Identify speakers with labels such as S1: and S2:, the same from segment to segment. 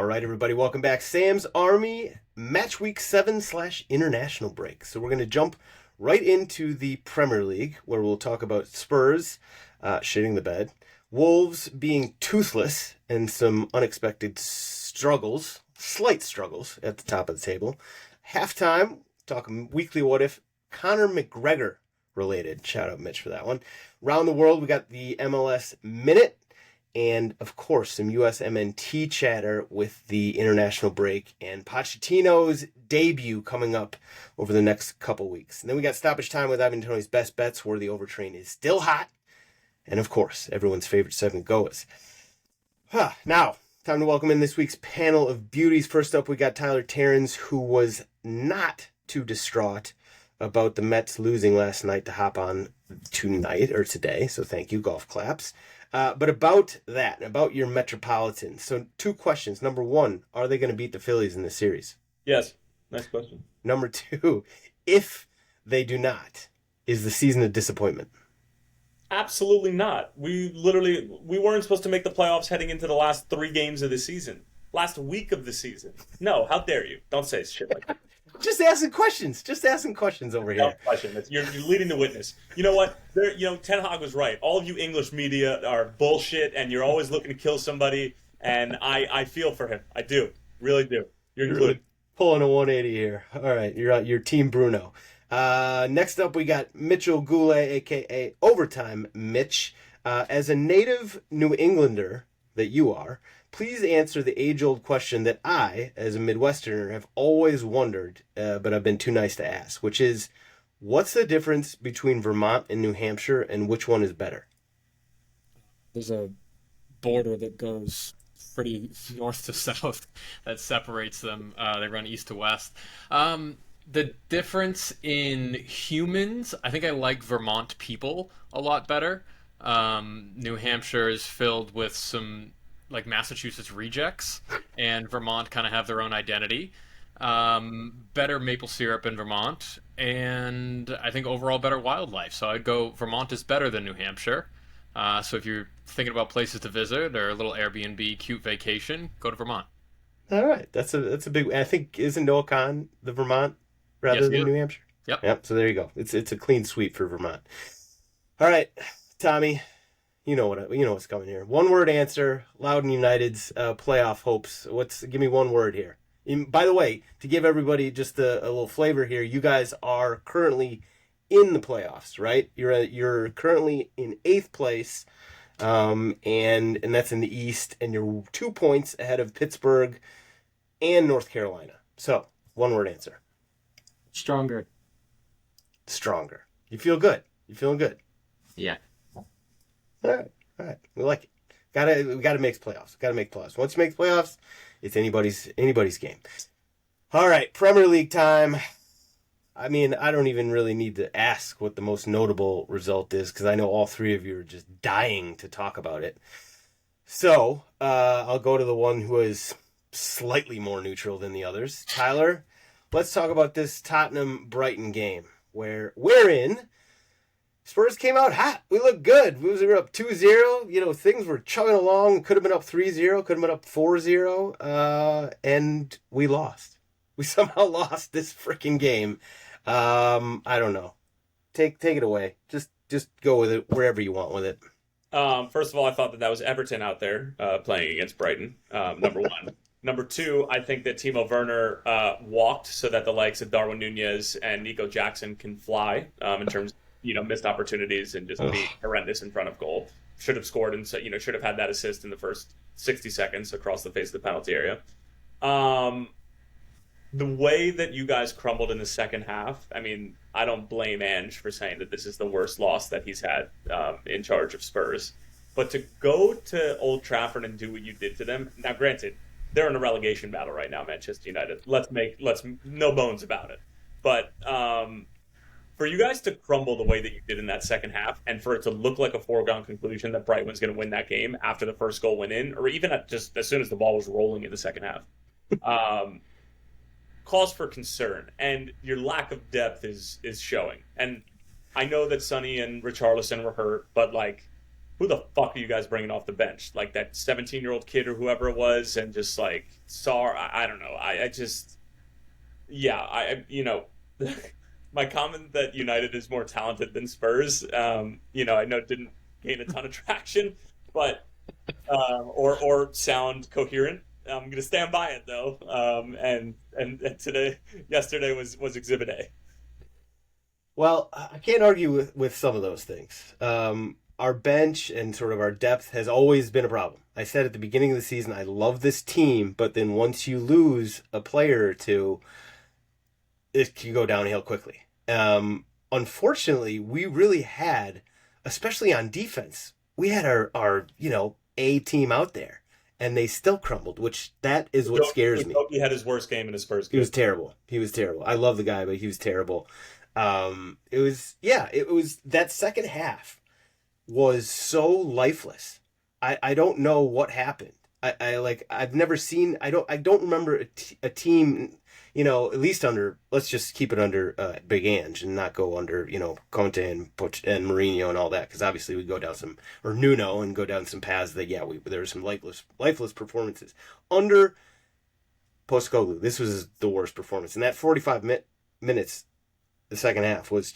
S1: All right, everybody, welcome back. Sam's Army Matchweek 7/international break. So we're going to jump right into the Premier League, where we'll talk about Spurs shitting the bed, Wolves being toothless, and some unexpected struggles, slight struggles at the top of the table. Halftime, talking weekly what if, Conor McGregor related. Shout out Mitch for that one. Around the world, we got the MLS Minute. And, of course, some USMNT chatter with the international break and Pochettino's debut coming up over the next couple weeks. And then we got stoppage time with Ivan Toney's best bets, where the overtrain is still hot. And, of course, everyone's favorite segment, GOAWs. Now, time to welcome in this week's panel of beauties. First up, we got Tyler Terrans, who was not too distraught about the Mets losing last night to hop on tonight, or today. So thank you, golf claps. But about that, about your Metropolitans. So 2 questions. Number 1, are they going to beat the Phillies in this series?
S2: Yes. Next question.
S1: Number 2, if they do not, is the season a disappointment?
S2: Absolutely not. We weren't supposed to make the playoffs heading into the last 3 games of the season. Last week of the season. No, how dare you? Don't say shit like that.
S1: Just asking questions over here.
S2: No question. You're leading the witness. You know what? Ten Hag was right. All of you English media are bullshit, and you're always looking to kill somebody. And I feel for him. I do, really do. You're included.
S1: Really pulling a 180 here. All right, you're on your team, Bruno. Next up, we got Mitchell Goulet, aka Overtime Mitch. As a native New Englander that you are, please answer the age-old question that I, as a Midwesterner, have always wondered, but I've been too nice to ask, which is, what's the difference between Vermont and New Hampshire, and which one is better?
S3: There's a border that goes pretty north to south that separates them. They run east to west. The difference in humans, I think I like Vermont people a lot better. New Hampshire is filled with some like Massachusetts rejects, and Vermont kind of have their own identity. Better maple syrup in Vermont, and I think overall better wildlife. So I'd go Vermont is better than New Hampshire. So if you're thinking about places to visit or a little Airbnb cute vacation, go to Vermont.
S1: All right, that's a big. I think isn't NoahCon the Vermont rather than New Hampshire?
S3: Yep.
S1: So there you go. It's a clean sweep for Vermont. All right, Tommy. You know what's coming here. 1-word answer. Loudoun United's playoff hopes. Give me 1 word here. By the way, to give everybody just a little flavor here, you guys are currently in the playoffs, right? You're currently in 8th place, and that's in the East, and you're 2 points ahead of Pittsburgh and North Carolina. So 1-word answer.
S3: Stronger.
S1: You feel good. You feeling good?
S3: Yeah.
S1: All right. We like it. We gotta make playoffs. Once you make playoffs, it's anybody's game. All right, Premier League time. I mean, I don't even really need to ask what the most notable result is, because I know all 3 of you are just dying to talk about it. So I'll go to the one who is slightly more neutral than the others. Tyler, let's talk about this Tottenham-Brighton game, wherein Spurs came out hot. We looked good. We were up 2-0. Things were chugging along. Could have been up 3-0. Could have been up 4-0. And we lost. We somehow lost this freaking game. I don't know. Take it away. Just go with it wherever you want with it.
S2: First of all, I thought that was Everton out there playing against Brighton, number 1. Number 2, I think that Timo Werner walked so that the likes of Darwin Nunez and Nico Jackson can fly in terms of missed opportunities and just be horrendous in front of goal. Should have scored and should have had that assist in the first 60 seconds across the face of the penalty area. The way that you guys crumbled in the second half, I mean, I don't blame Ange for saying that this is the worst loss that he's had in charge of Spurs. But to go to Old Trafford and do what you did to them, now granted, they're in a relegation battle right now, Manchester United. Let's no bones about it. But for you guys to crumble the way that you did in that second half, and for it to look like a foregone conclusion that Brighton was going to win that game after the first goal went in, or even just as soon as the ball was rolling in the second half, cause for concern. And your lack of depth is showing. And I know that Sonny and Richarlison were hurt, but who the fuck are you guys bringing off the bench? Like that 17-year-old kid or whoever it was, and just like I don't know. I just yeah, my comment that United is more talented than Spurs, I know it didn't gain a ton of traction, but or sound coherent. I'm gonna stand by it though. And yesterday was Exhibit A.
S1: Well, I can't argue with some of those things. Our bench and sort of our depth has always been a problem. I said at the beginning of the season, I love this team, but then once you lose a player or two, it can go downhill quickly. Unfortunately, we really had, especially on defense, we had our A team out there, and they still crumbled, which that is what scares me.
S2: He had his worst game in his first game.
S1: He was terrible. I love the guy, but he was terrible. It was that second half was so lifeless. I don't know what happened. I've never seen. I don't remember a team. At least under. Let's just keep it under Big Ange and not go under Conte and Poch and Mourinho and all that, because obviously we go down some, or Nuno, and go down some paths that there were some lifeless performances under Postecoglou. This was the worst performance, and that 45 minutes. The second half was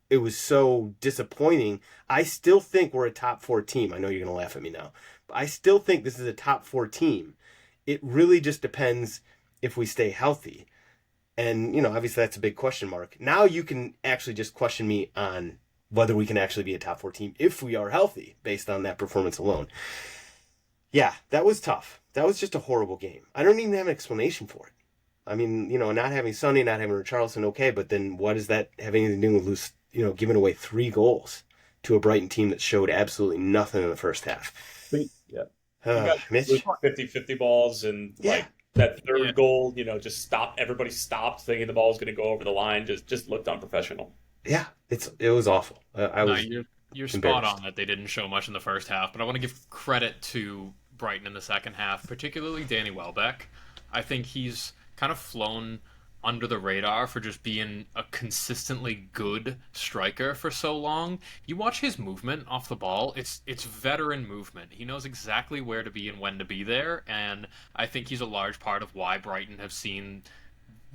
S1: it was so disappointing. I still think we're a top 4 team. I know you're going to laugh at me now, but I still think this is a top 4 team. It really just depends if we stay healthy. And, obviously that's a big question mark. Now you can actually just question me on whether we can actually be a top 4 team if we are healthy based on that performance alone. Yeah, that was tough. That was just a horrible game. I don't even have an explanation for it. I mean, not having Sonny, not having Richarlison, okay, but then what does that have anything to do with giving away 3 goals to a Brighton team that showed absolutely nothing in the first half?
S2: Yeah.
S1: Mitch?
S2: 50-50 balls, and that third goal, just everybody stopped thinking the ball was going to go over the line, just looked unprofessional.
S1: Yeah, it was awful.
S3: You're spot on that they didn't show much in the first half, but I want to give credit to Brighton in the second half, particularly Danny Welbeck. I think he's kind of flown under the radar for just being a consistently good striker for so long. You watch his movement off the ball, it's veteran movement. He knows exactly where to be and when to be there, and I think he's a large part of why Brighton have seen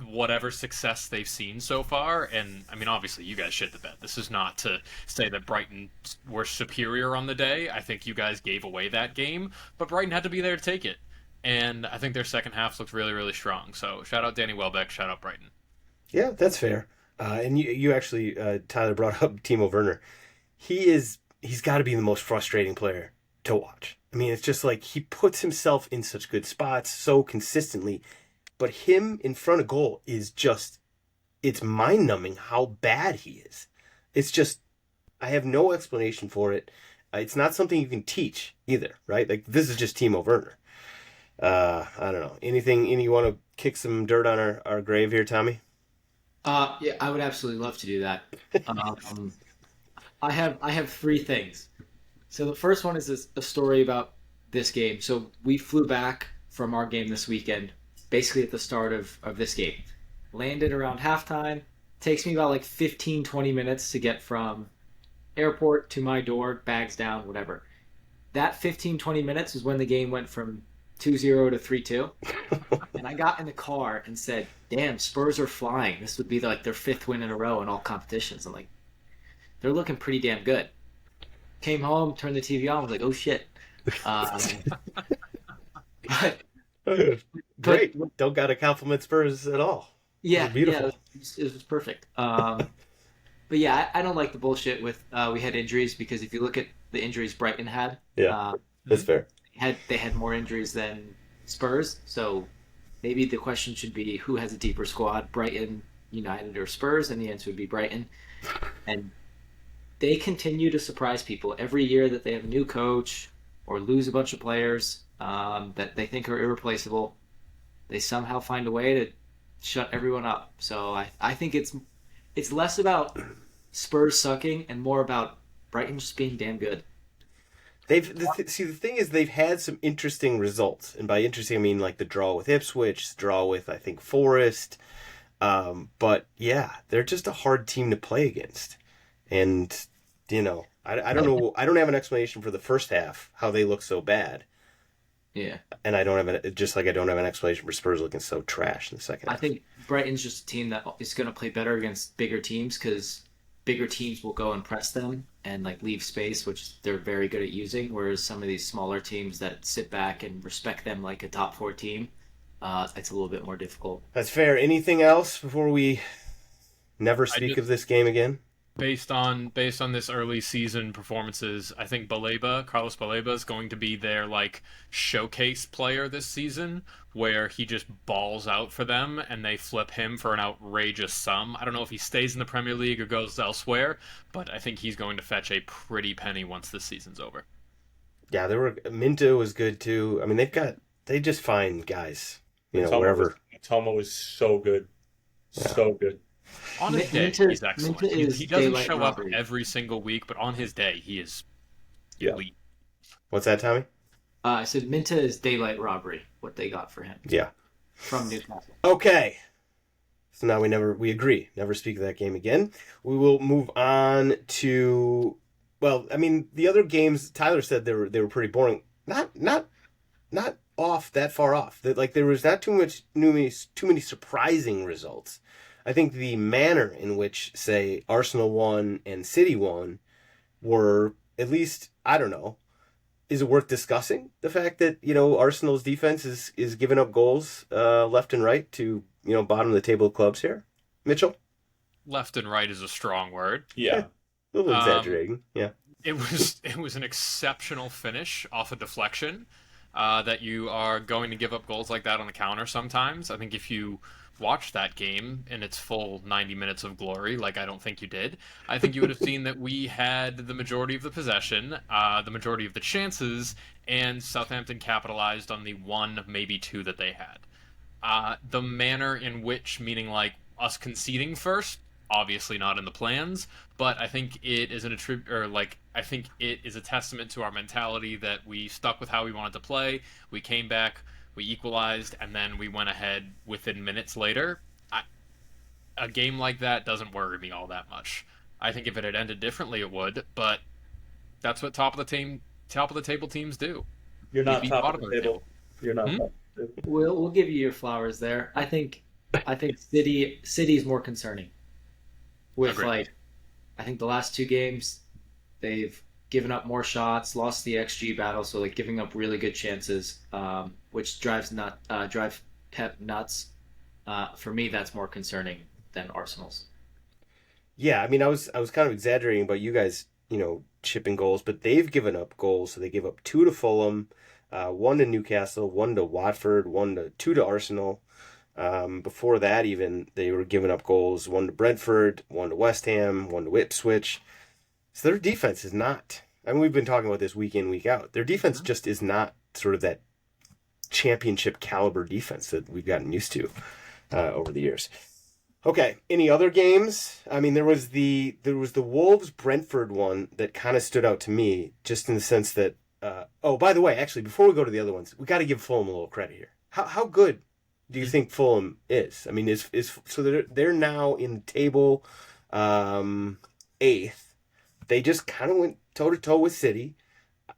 S3: whatever success they've seen so far. And I mean, obviously you guys shit the bed. This is not to say that Brighton were superior on the day. I think you guys gave away that game, but Brighton had to be there to take it. And I think their second half looked really, really strong. So shout out Danny Welbeck, shout out Brighton.
S1: Yeah, that's fair. And you actually, Tyler brought up Timo Werner. He's got to be the most frustrating player to watch. I mean, it's just like he puts himself in such good spots so consistently, but him in front of goal is it's mind-numbing how bad he is. It's just, I have no explanation for it. It's not something you can teach either, right? Like, this is just Timo Werner. I don't know. Any you want to kick some dirt on our grave here, Tommy?
S4: Yeah, I would absolutely love to do that. I have 3 things. So the first one is a story about this game. So we flew back from our game this weekend, basically at the start of this game. Landed around halftime. Takes me about like 15, 20 minutes to get from airport to my door, bags down, whatever. That 15, 20 minutes is when the game went from 2-0 to 3-2. And I got in the car and said, damn, Spurs are flying. This would be like their 5th win in a row in all competitions. I'm like, they're looking pretty damn good. Came home, turned the TV on, was like, oh shit.
S1: Great. Don't got to compliment Spurs at all.
S4: Yeah,
S1: beautiful.
S4: Yeah, it was perfect. But yeah, I don't like the bullshit with we had injuries, because if you look at the injuries Brighton had,
S1: that's fair.
S4: They had more injuries than Spurs, so maybe the question should be who has a deeper squad, Brighton, United, or Spurs, and the answer would be Brighton. And they continue to surprise people every year that they have a new coach or lose a bunch of players that they think are irreplaceable. They somehow find a way to shut everyone up. So I think it's less about Spurs sucking and more about Brighton just being damn good.
S1: The thing is, they've had some interesting results, and by interesting I mean like the draw with Ipswich, draw with I think Forest, but yeah, they're just a hard team to play against, and I don't know. I don't have an explanation for the first half, how they look so bad.
S4: Yeah.
S1: And I don't have just like I don't have an explanation for Spurs looking so trash in the second half.
S4: I think Brighton's just a team that is going to play better against bigger teams because bigger teams will go and press them and like leave space, which they're very good at using. Whereas some of these smaller teams that sit back and respect them like a top 4 team, it's a little bit more difficult.
S1: That's fair. Anything else before we never speak of this game again?
S3: Based on this early season performances, I think Carlos Baleba is going to be their like showcase player this season, where he just balls out for them and they flip him for an outrageous sum. I don't know if he stays in the Premier League or goes elsewhere, but I think he's going to fetch a pretty penny once this season's over.
S1: Yeah, Minto was good too. I mean, they just find guys, wherever.
S2: Tomo was so good, so good.
S3: On his day, he's excellent. He doesn't show up every single week, but on his day, he is elite.
S1: What's that, Tommy?
S4: I said Minta is daylight robbery, what they got for him.
S1: Yeah.
S4: From Newcastle.
S1: Okay. So now we agree. Never speak of that game again. We will move on to, well, I mean, the other games, Tyler said they were pretty boring. Not off that far off. Like there was not too many surprising results. I think the manner in which, say, Arsenal won and City won were, at least, I don't know, is it worth discussing? The fact that, Arsenal's defense is giving up goals left and right to, bottom of the table clubs here? Mitchell?
S3: Left and right is a strong word.
S2: Yeah.
S1: A little exaggerating, yeah.
S3: It was an exceptional finish off a deflection that you are going to give up goals like that on the counter sometimes. I think if you watched that game in its full 90 minutes of glory, like I don't think you did, I think you would have seen that we had the majority of the possession, the majority of the chances, and Southampton capitalized on the one, maybe two that they had. The manner in which, meaning like us conceding first, obviously not in the plans, but I think it is I think it is a testament to our mentality that we stuck with how we wanted to play. We came back, we equalized, and then we went ahead within minutes later. A game like that doesn't worry me all that much. I think if it had ended differently, it would, but that's what top of the table teams do.
S2: You're not top of the table. You're not top of the table.
S4: We'll give you your flowers there. I think City's more concerning. With
S3: Agreed.
S4: I think the last 2 games, they've given up more shots, lost the XG battle, so like giving up really good chances, which drive Pep nuts. For me, that's more concerning than Arsenal's.
S1: Yeah, I mean, I was kind of exaggerating about you guys, chipping goals, but they've given up goals. So they gave up 2 to Fulham, 1 to Newcastle, 1 to Watford, 2 to Arsenal. Before that, even they were giving up goals: 1 to Brentford, 1 to West Ham, 1 to Ipswich. So their defense is not. I mean, we've been talking about this week in, week out. Their defense just is not sort of that championship caliber defense that we've gotten used to over the years. Okay, any other games? I mean, there was the Wolves Brentford one that kind of stood out to me, just in the sense that. By the way, actually, before we go to the other ones, we got to give Fulham a little credit here. How good do you think Fulham is? I mean, so they're now in the table 8th. They just kind of went toe-to-toe with City.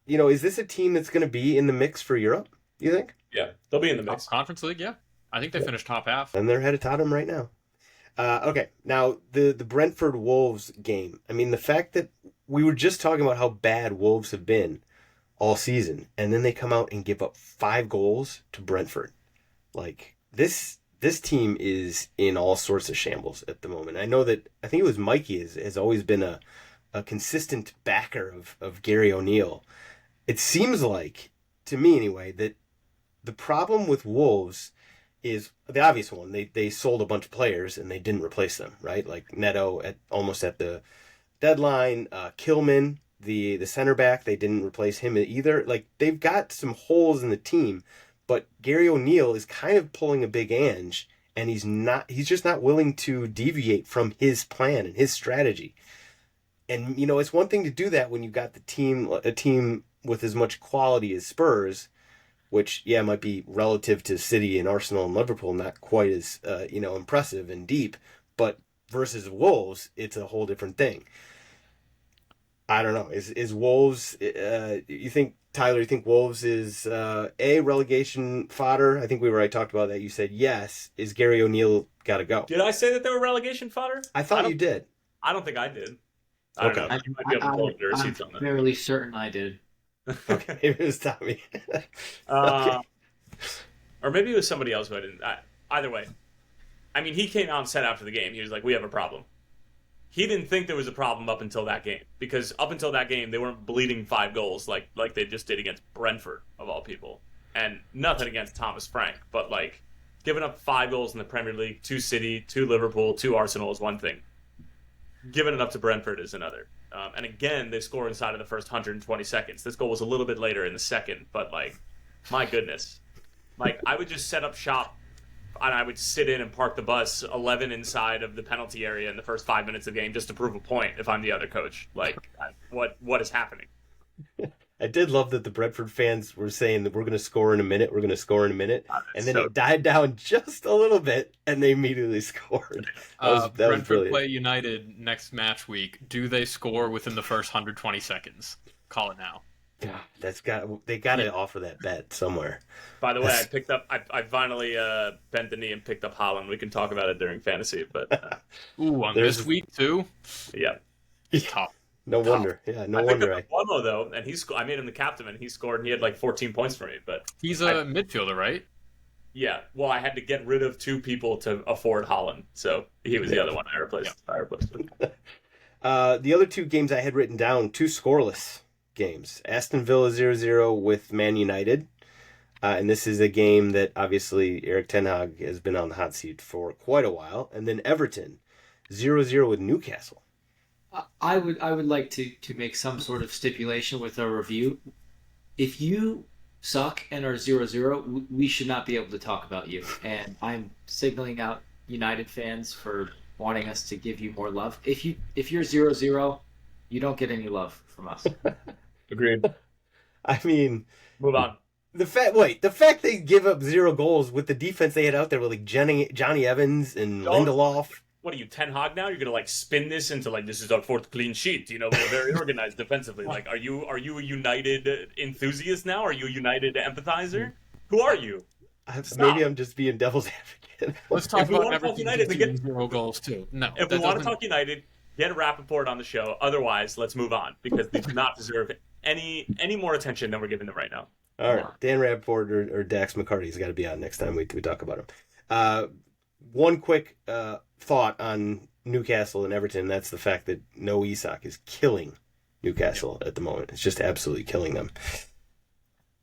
S1: Is this a team that's going to be in the mix for Europe, you think?
S2: Yeah, they'll be in the mix.
S3: Conference League, yeah. I think they finished top half.
S1: And they're head of Tottenham right now. Okay, now the Brentford-Wolves game. I mean, the fact that we were just talking about how bad Wolves have been all season, and then they come out and give up 5 goals to Brentford. Like, this team is in all sorts of shambles at the moment. I think it was Mikey has always been a consistent backer of Gary O'Neill. It seems like, to me anyway, that the problem with Wolves is the obvious one. They sold a bunch of players and they didn't replace them, right? Like Neto almost at the deadline. Kilman, the center back, they didn't replace him either. Like, they've got some holes in the team, but Gary O'Neill is kind of pulling a big Ange, and he's just not willing to deviate from his plan and his strategy. And, it's one thing to do that when you've got a team with as much quality as Spurs, which, might be relative to City and Arsenal and Liverpool, not quite as, impressive and deep, but versus Wolves, it's a whole different thing. I don't know. Is Wolves? You think Tyler? You think Wolves is a relegation fodder? I think we already talked about that. You said yes. Is Gary O'Neill got to go?
S2: Did I say that they were relegation fodder?
S1: I thought you did.
S2: I don't think I did. I don't know. You might be able to pull up the receipts on that.
S4: I'm fairly certain I did.
S1: Okay, it was Tommy.
S2: Okay. Or maybe it was somebody else who I didn't. Either way, I mean, he came out and said after the game, he was like, "We have a problem." He didn't think there was a problem up until that game, because up until that game they weren't bleeding 5 goals like they just did against Brentford of all people. And nothing against Thomas Frank, but like giving up 5 goals in the Premier League, 2 City, 2 Liverpool, 2 Arsenal is one thing. Giving it up to Brentford is another. And again, they score inside of the first 120 seconds. This goal was a little bit later in the second, but like, my goodness. Like, I would just set up shop and I would sit in and park the bus 11 inside of the penalty area in the first 5 minutes of the game just to prove a point if I'm the other coach. Like, what is happening?
S1: I did love that the Brentford fans were saying that we're going to score in a minute, and then it died down just a little bit, and they immediately scored. That was brilliant.
S3: Play United next match week. Do they score within the first 120 seconds? Call it now.
S1: Yeah, they got to offer that bet somewhere.
S2: By the way, I finally bent the knee and picked up Haaland. We can talk about it during fantasy, but
S3: on this week too.
S2: Yeah,
S3: top.
S1: No wonder. Yeah, no wonder.
S2: I picked up Bono, though, and I made him the captain, and he scored, and he had like 14 points for me. But
S3: he's a midfielder, right?
S2: Yeah. Well, I had to get rid of 2 people to afford Haaland, so he was the other one I replaced.
S1: The other 2 games I had written down, 2 scoreless games. Aston Villa 0-0 with Man United. And this is a game that obviously Erik ten Hag has been on the hot seat for quite a while. And then Everton 0-0 with Newcastle.
S4: I would like to make some sort of stipulation with our review. If you suck and are 0-0, we should not be able to talk about you. And I'm signaling out United fans for wanting us to give you more love. If you're 0-0, you don't get any love from us.
S2: Agreed.
S1: I mean,
S2: move on.
S1: The fact they give up 0 goals with the defense they had out there with like Johnny Evans and Lindelof.
S2: What are you, Ten Hag now? You're gonna like spin this into like this is our 4th clean sheet. You know, we're very organized defensively. Like, are you a United enthusiast now? Are you a United empathizer? Who are you?
S1: Maybe I'm just being devil's advocate.
S3: Let's talk about Everton getting 0 goals too. No,
S2: if we want to talk United, get Rappaport on the show. Otherwise, let's move on because they do not deserve any more attention than we're giving them right now.
S1: All right, Dan Rappaport or Dax McCarty's got to be on next time we talk about him. One quick thought on Newcastle and Everton, that's the fact that no Isak is killing Newcastle at the moment. It's just absolutely killing them.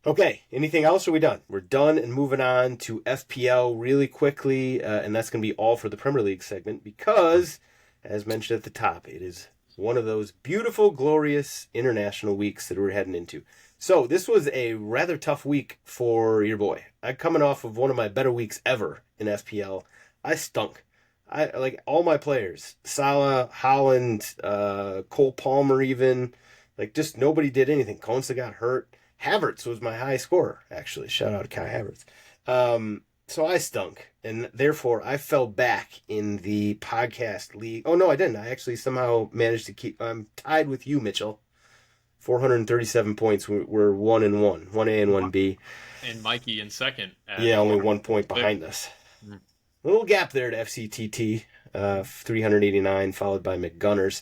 S1: Okay, anything else, or are we done? We're done and moving on to FPL really quickly, and that's going to be all for the Premier League segment because, as mentioned at the top, it is one of those beautiful, glorious international weeks that we're heading into. So this was a rather tough week for your boy. I'm coming off of one of my better weeks ever in FPL. I stunk. I like all my players. Salah, Haaland, Cole Palmer even. Like, just nobody did anything. Konsa got hurt. Havertz was my high scorer, actually. Shout out to Kai Havertz. So I stunk, and therefore I fell back in the podcast league. Oh, no, I didn't. I actually somehow managed to keep... I'm tied with you, Mitchell. 437 points. We're 1-1. 1A and 1B.
S3: And Mikey in second.
S1: Yeah, only 1 point behind us. Little gap there to FCTT, 389, followed by McGunners.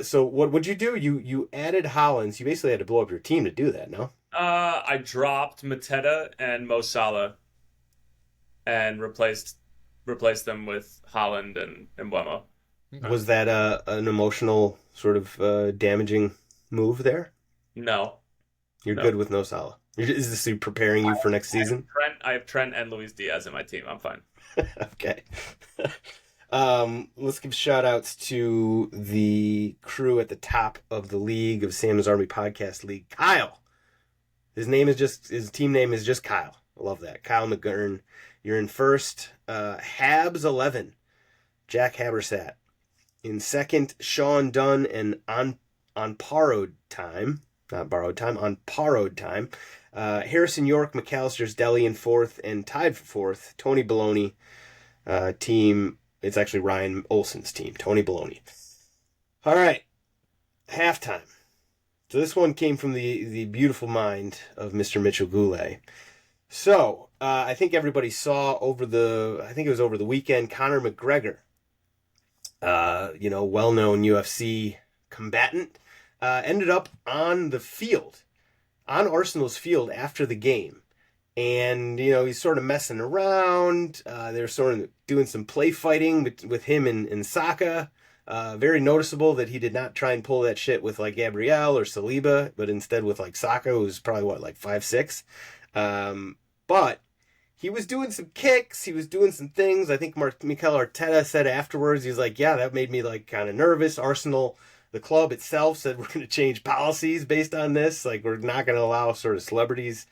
S1: So what'd you do? You added Hollins. You basically had to blow up your team to do that, no?
S2: I dropped Mateta and Mo Salah and replaced them with Haaland and Mbeumo.
S1: Okay. Was that an emotional sort of damaging move there?
S2: No.
S1: You're good with no Salah. Is this preparing you for next season?
S2: I have Trent and Luis Diaz in my team. I'm fine.
S1: Okay. Let's give shout outs to the crew at the top of the league of Sam's Army Podcast League. Kyle. His team name is just Kyle. I love that. Kyle McGurn. You're in first. Habs 11. Jack Habersat. In second, Sean Dunn and on borrowed time. Not borrowed time, on borrowed time. Harrison York, McAllister's Deli in fourth, and tied for fourth, Tony Baloney team. It's actually Ryan Olson's team, Tony Baloney. All right. halftime. So this one came from the beautiful mind of Mr. Mitchell Goulet. So I think everybody saw over the weekend, Conor McGregor, well-known UFC combatant, ended up on the field, on Arsenal's field after the game. And, he's sort of messing around. They're sort of doing some play fighting with him and Saka. Very noticeable that he did not try and pull that shit with like Gabriel or Saliba, but instead with like Saka, who's probably like 5'6". But he was doing some kicks. He was doing some things. I think Mikel Arteta said afterwards, he's like, yeah, that made me like kind of nervous. Arsenal, the club itself, said we're going to change policies based on this. Like, we're not going to allow sort of celebrities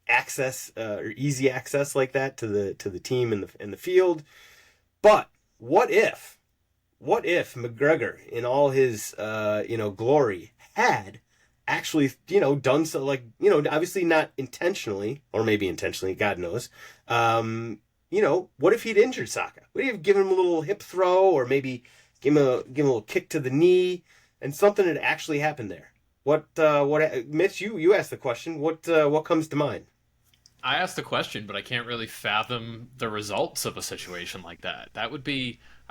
S1: access or easy access like that to the team in the field. But what if McGregor, in all his glory, had actually done so, like, obviously not intentionally, or maybe intentionally, God knows. What if he'd injured Saka? What if he'd given him a little hip throw, or maybe give him a little kick to the knee, and something had actually happened there? What Mitch, you asked the question. What comes to mind?
S3: I asked the question, but I can't really fathom the results of a situation like that. I'd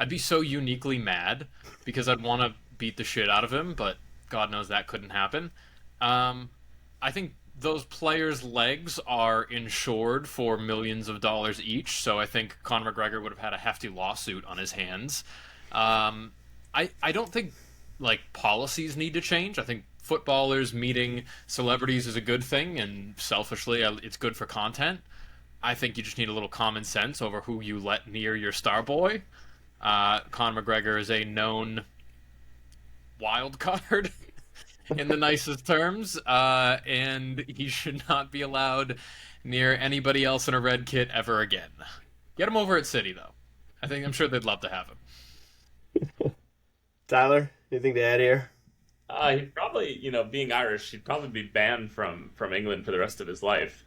S3: be so uniquely mad because I'd want to beat the shit out of him, but God knows that couldn't happen. I think those players' legs are insured for millions of dollars each, so I think Conor McGregor would have had a hefty lawsuit on his hands. I don't think like policies need to change. I think footballers meeting celebrities is a good thing, and selfishly, it's good for content. I think you just need a little common sense over who you let near your star boy. Conor McGregor is a known wild card in the nicest terms, and he should not be allowed near anybody else in a red kit ever again. Get him over at City, though. I'm sure they'd love to have him.
S1: Tyler, anything to add here?
S2: He'd probably, being Irish, he'd probably be banned from England for the rest of his life.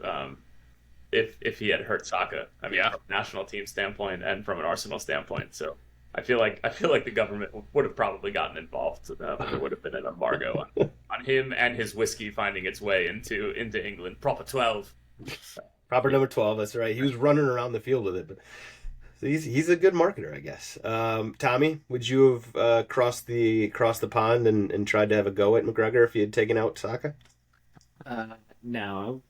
S2: If he had hurt Saka. I mean, from a national team standpoint and from an Arsenal standpoint. So I feel like the government would have probably gotten involved. There would have been an embargo on him and his whiskey finding its way into England. Proper 12.
S1: Proper number 12. That's right. He was running around the field with it, but so he's a good marketer, I guess. Tommy, would you have crossed the pond and tried to have a go at McGregor if he had taken out Saka?
S4: No,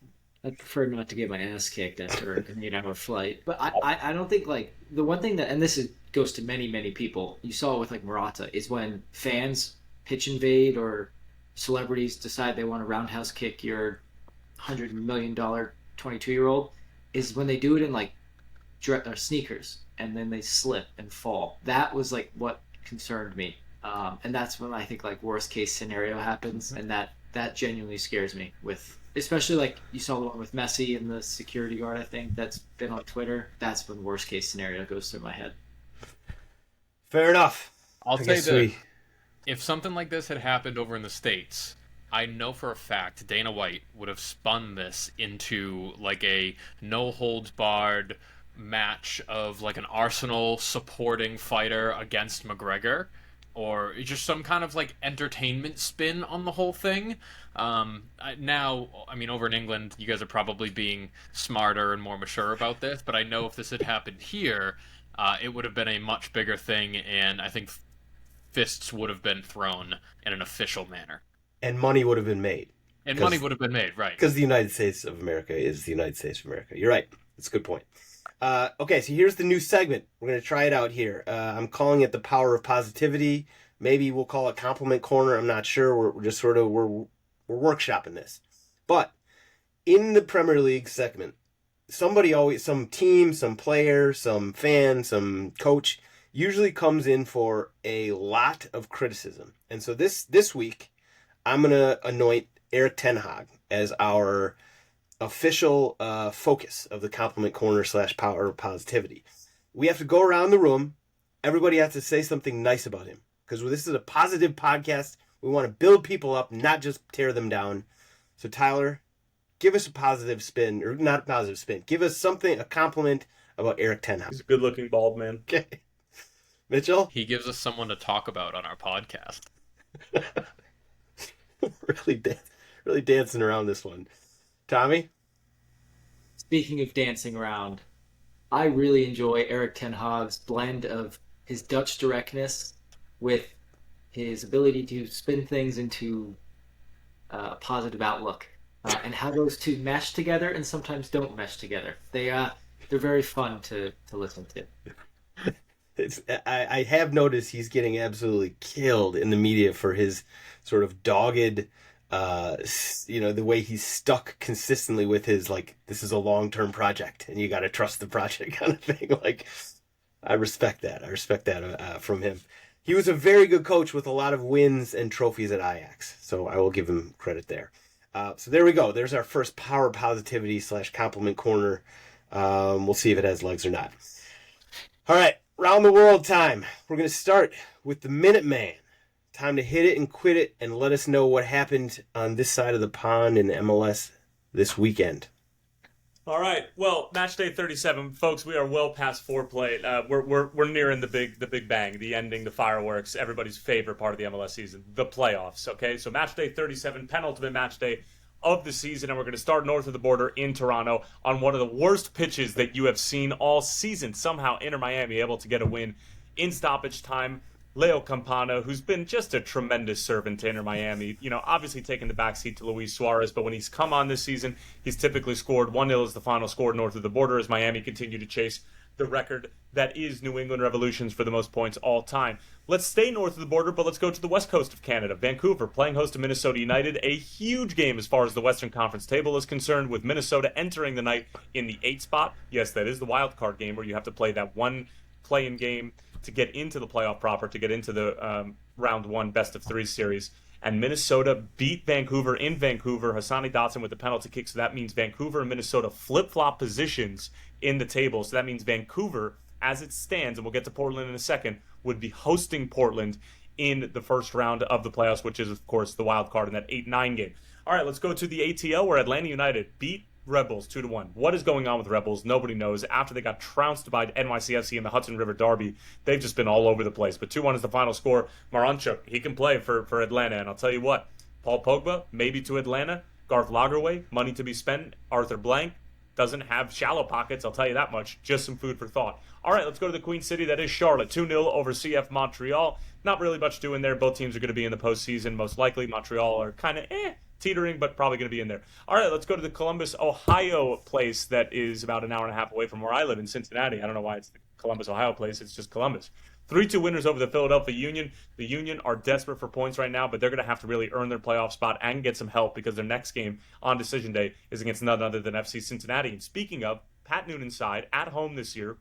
S4: I'd prefer not to get my ass kicked after an 8-hour flight. But I don't think, like, the one thing that, and goes to many, many people, you saw with like Morata, is when fans pitch invade or celebrities decide they want to roundhouse kick your $100 million 22-year-old, is when they do it in like sneakers and then they slip and fall. That was like what concerned me, and that's when I think like worst case scenario happens, and that genuinely scares me, with especially like you saw the one with Messi and the security guard, I think, that's been on Twitter. That's when worst case scenario goes through my head.
S1: Fair enough.
S3: I'll say that if something like this had happened over in the States, I know for a fact Dana White would have spun this into like a no-holds-barred match of like an Arsenal supporting fighter against McGregor, or just some kind of like entertainment spin on the whole thing. Now, I mean, over in England, you guys are probably being smarter and more mature about this, but I know if this had happened here, it would have been a much bigger thing, and I think fists would have been thrown in an official manner.
S1: And money would have been made.
S3: And money would have been made, right.
S1: Because the United States of America is the United States of America. You're right. That's a good point. Okay, so here's the new segment. We're going to try it out here. I'm calling it the power of positivity. Maybe we'll call it compliment corner. I'm not sure. We're just sort of, we're workshopping this. But in the Premier League segment, somebody always, some team, some player, some fan, some coach usually comes in for a lot of criticism. And so this week, I'm going to anoint Erik ten Hag as our official focus of the compliment corner / power of positivity. We have to go around the room. Everybody has to say something nice about him, because this is a positive podcast. We want to build people up, not just tear them down. So Tyler, give us a positive spin, or not a positive spin. Give us something, a compliment about Erik ten Hag.
S2: He's a good-looking bald man.
S1: Okay. Mitchell?
S3: He gives us someone to talk about on our podcast.
S1: really dancing around this one. Tommy?
S4: Speaking of dancing around, I really enjoy Eric Ten Hag's blend of his Dutch directness with his ability to spin things into a positive outlook, and how those two mesh together and sometimes don't mesh together. They're very fun to listen to.
S1: I have noticed he's getting absolutely killed in the media for his sort of dogged, the way he's stuck consistently with his, like, this is a long-term project and you got to trust the project kind of thing. Like, I respect that. From him. He was a very good coach with a lot of wins and trophies at Ajax, so I will give him credit there. So there we go. There's our first power positivity / compliment corner. We'll see if it has legs or not. All right, round the world time. We're going to start with the Minute Man. Time to hit it and quit it and let us know what happened on this side of the pond in MLS this weekend.
S2: All right. Well, match day 37, folks. We are well past foreplay. We're nearing the big bang, the ending, the fireworks, everybody's favorite part of the MLS season, the playoffs. Okay, so match day 37, penultimate match day of the season, and we're going to start north of the border in Toronto on one of the worst pitches that you have seen all season. Somehow, Inter Miami able to get a win in stoppage time. Leo Campana, who's been just a tremendous servant to Inter Miami, obviously taking the backseat to Luis Suarez, but when he's come on this season, he's typically scored 1-0 is the final score north of the border as Miami continue to chase the record that is New England Revolutions for the most points all time. Let's stay north of the border, but let's go to the west coast of Canada. Vancouver playing host to Minnesota United, a huge game as far as the Western Conference table is concerned, with Minnesota entering the night in the 8th spot. Yes, that is the wild card game where you have to play that one play-in game to get into the playoff proper, to get into the round 1 best-of-3 series. And Minnesota beat Vancouver in Vancouver. Hassani Dotson with the penalty kick, so that means Vancouver and Minnesota flip-flop positions in the table. So that means Vancouver, as it stands, and we'll get to Portland in a second, would be hosting Portland in the first round of the playoffs, which is, of course, the wild card in that 8-9 game. All right, let's go to the ATL, where Atlanta United beat Red Bulls 2-1. What is going on with Red Bulls? Nobody knows. After they got trounced by NYCFC in the Hudson River Derby, they've just been all over the place. But 2-1 is the final score. Maranchuk, he can play for Atlanta. And I'll tell you what, Paul Pogba, maybe to Atlanta. Garth Lagerwey, money to be spent. Arthur Blank doesn't have shallow pockets, I'll tell you that much. Just some food for thought. All right, let's go to the Queen City. That is Charlotte. 2-0 over CF Montreal. Not really much doing there. Both teams are going to be in the postseason, most likely. Montreal are kind of teetering, but probably going to be in there. All right, let's go to the Columbus, Ohio place that is about an hour and a half away from where I live in Cincinnati. I don't know why it's the Columbus, Ohio place. It's just Columbus. 3-2 winners over the Philadelphia Union. The Union are desperate for points right now, but they're going to have to really earn their playoff spot and get some help because their next game on decision day is against none other than FC Cincinnati. And speaking of, Pat Noonan's side at home this year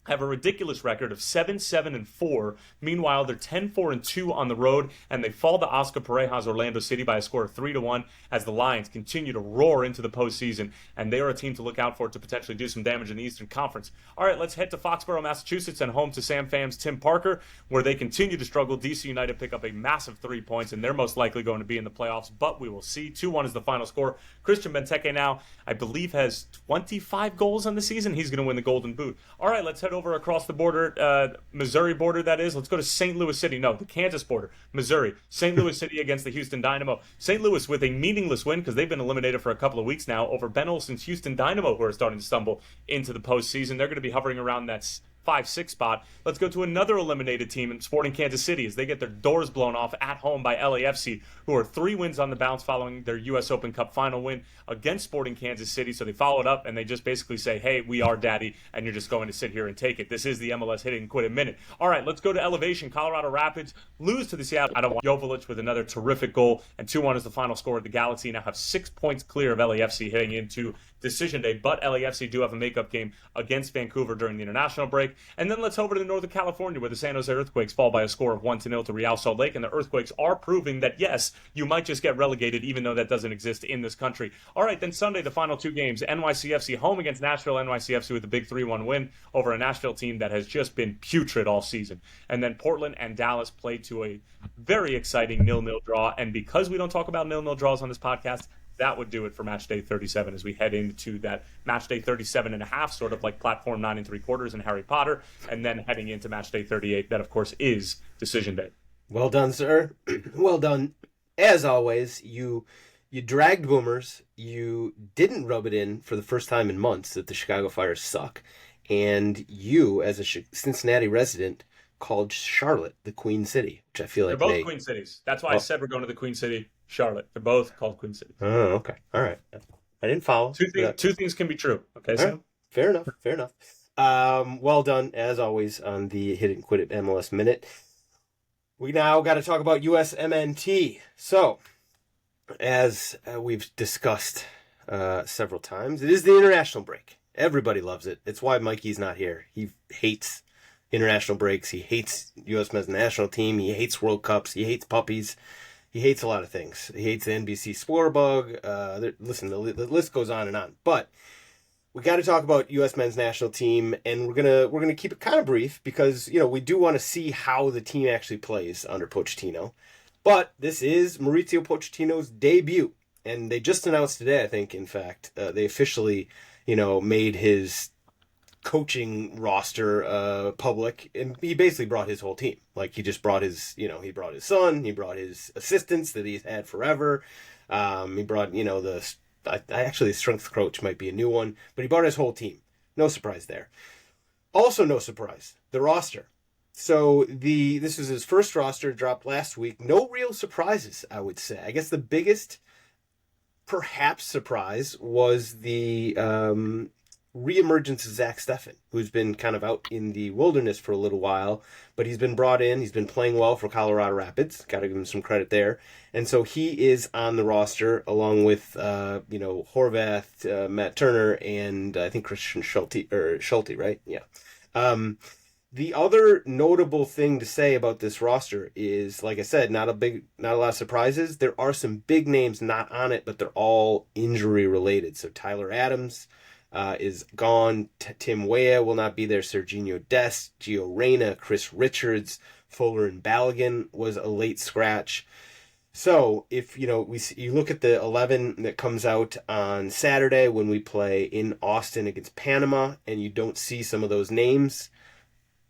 S2: have a ridiculous record of 7-7-4. Meanwhile, they're 10-4-2 on the road, and they fall to Oscar Pareja's Orlando City by a score of 3-1 as the Lions continue to roar into the postseason, and they are a team to look out for to potentially do some damage in the Eastern Conference. All right, let's head to Foxborough, Massachusetts, and home to Sam Fam's Tim Parker, where they continue to struggle. DC United pick up a massive 3 points, and they're most likely going to be in the playoffs, but we will see. 2-1 is the final score. Christian Benteke now, I believe, has 25 goals on the season. He's going to win the Golden Boot. All right, let's head over across the border, Missouri border, that is. Let's go to St. Louis City. No, the Kansas border. Missouri. St. Louis City against the Houston Dynamo. St. Louis with a meaningless win because they've been eliminated for a couple of weeks now over Ben Olsen's Houston Dynamo, who are starting to stumble into the postseason. They're going to be hovering around that 5-6 spot. Let's go to another eliminated team in Sporting Kansas City as they get their doors blown off at home by LAFC, who are 3 wins on the bounce following their U.S. Open Cup final win against Sporting Kansas City. So they follow it up and they just basically say, hey, we are daddy, and you're just going to sit here and take it. This is the MLS Hit It and Quit It Minute. All right, let's go to elevation. Colorado Rapids lose to the Seattle. I don't want Jovic with another terrific goal, and 2-1 is the final score. The Galaxy now have 6 points clear of LAFC heading into decision day, but LAFC do have a makeup game against Vancouver during the international break. And then let's over to Northern California, where the San Jose Earthquakes fall by a score of 1-0 to Real Salt Lake, and the Earthquakes are proving that, yes, you might just get relegated, even though that doesn't exist in this country. All right, then Sunday, the final 2 games. NYCFC home against Nashville. NYCFC with a big 3-1 win over a Nashville team that has just been putrid all season. And then Portland and Dallas played to a very exciting 0-0 draw. And because we don't talk about 0-0 draws on this podcast, that would do it for match day 37 as we head into that match day 37 and a half, sort of like platform 9 3/4 in Harry Potter, and then heading into match day 38. That, of course, is decision day.
S1: Well done, sir. Well done. as always, you dragged boomers. You didn't rub it in for the first time in months that the Chicago Fire suck. And you, as a Cincinnati resident, called Charlotte the Queen City, which I feel like
S2: they're both Queen Cities. That's why I said we're going to the Queen City, Charlotte. They're both called Queen Cities.
S1: Oh, okay. All right. I didn't follow.
S2: Two things can be true. Okay, Sam?
S1: Right. Fair enough. Fair enough. Well done, as always, on the Hit It and Quit It MLS Minute. We now got to talk about USMNT. So, as we've discussed several times, it is the international break. Everybody loves it. It's why Mikey's not here. He hates international breaks. He hates U.S. men's national team. He hates World Cups. He hates puppies. He hates a lot of things. He hates the NBC Spore bug. Listen, the list goes on and on. But we got to talk about U.S. men's national team, and we're gonna keep it kind of brief because we do want to see how the team actually plays under Pochettino. But this is Maurizio Pochettino's debut, and they just announced today, I think, in fact, they officially made his coaching roster public, and he basically brought his whole team. Like, he just brought his he brought his son, he brought his assistants that he's had forever. He brought actually, the strength coach might be a new one, but he brought his whole team. No surprise there. Also, no surprise, the roster. So this was his first roster, dropped last week. No real surprises, I would say. I guess the biggest, perhaps, surprise was the reemergence of Zach Steffen, who's been kind of out in the wilderness for a little while, but he's been brought in. He's been playing well for Colorado Rapids. Got to give him some credit there. And so he is on the roster along with Horvath, Matt Turner, and I think Christian Schulte, right? Yeah. The other notable thing to say about this roster is, like I said, not a lot of surprises. There are some big names not on it, but they're all injury related. So Tyler Adams is gone. Tim Weah will not be there. Serginho Dest, Gio Reyna, Chris Richards, Fuller and Balogun was a late scratch. So if you look at the 11 that comes out on Saturday when we play in Austin against Panama, and you don't see some of those names,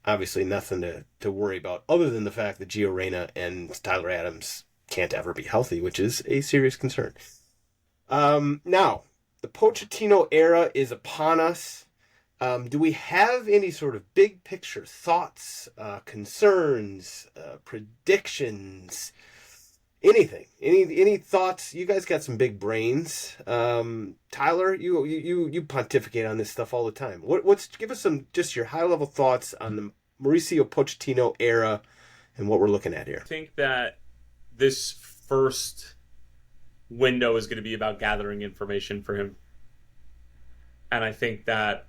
S1: obviously nothing to worry about other than the fact that Gio Reyna and Tyler Adams can't ever be healthy, which is a serious concern. Now, the Pochettino era is upon us. Do we have any sort of big picture thoughts, concerns, predictions, anything? Any thoughts? You guys got some big brains. Tyler, you pontificate on this stuff all the time. Give us just your high level thoughts on the Maurizio Pochettino era and what we're looking at here.
S2: I think that this first window is going to be about gathering information for him. And I think that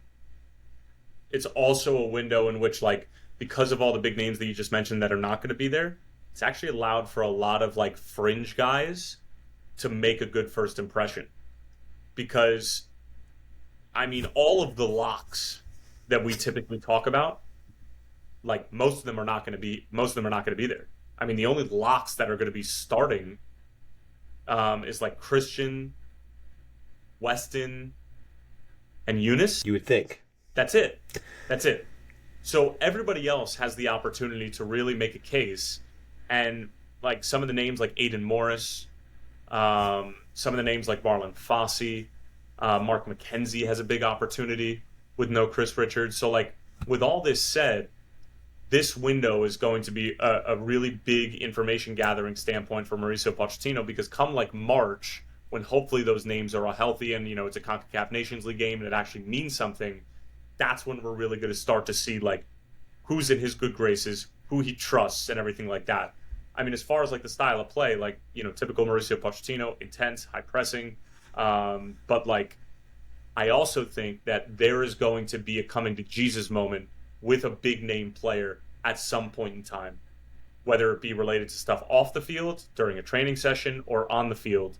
S2: it's also a window in which, because of all the big names that you just mentioned that are not going to be there, it's actually allowed for a lot of fringe guys to make a good first impression. Because, all of the locks that we typically talk about, most of them are not going to be there. The only locks that are going to be starting is Christian, Weston, and Eunice.
S1: You would think.
S2: That's it. So everybody else has the opportunity to really make a case. And some of the names like Aiden Morris, some of the names like Marlon Fossey, Mark McKenzie has a big opportunity with no Chris Richards. So with all this said, this window is going to be a really big information gathering standpoint for Maurizio Pochettino, because come March, when hopefully those names are all healthy and it's a CONCACAF Nations League game and it actually means something, that's when we're really going to start to see who's in his good graces, who he trusts, and everything like that. As far as the style of play, typical Maurizio Pochettino, intense, high pressing, but I also think that there is going to be a coming to Jesus moment with a big name player at some point in time, whether it be related to stuff off the field during a training session or on the field.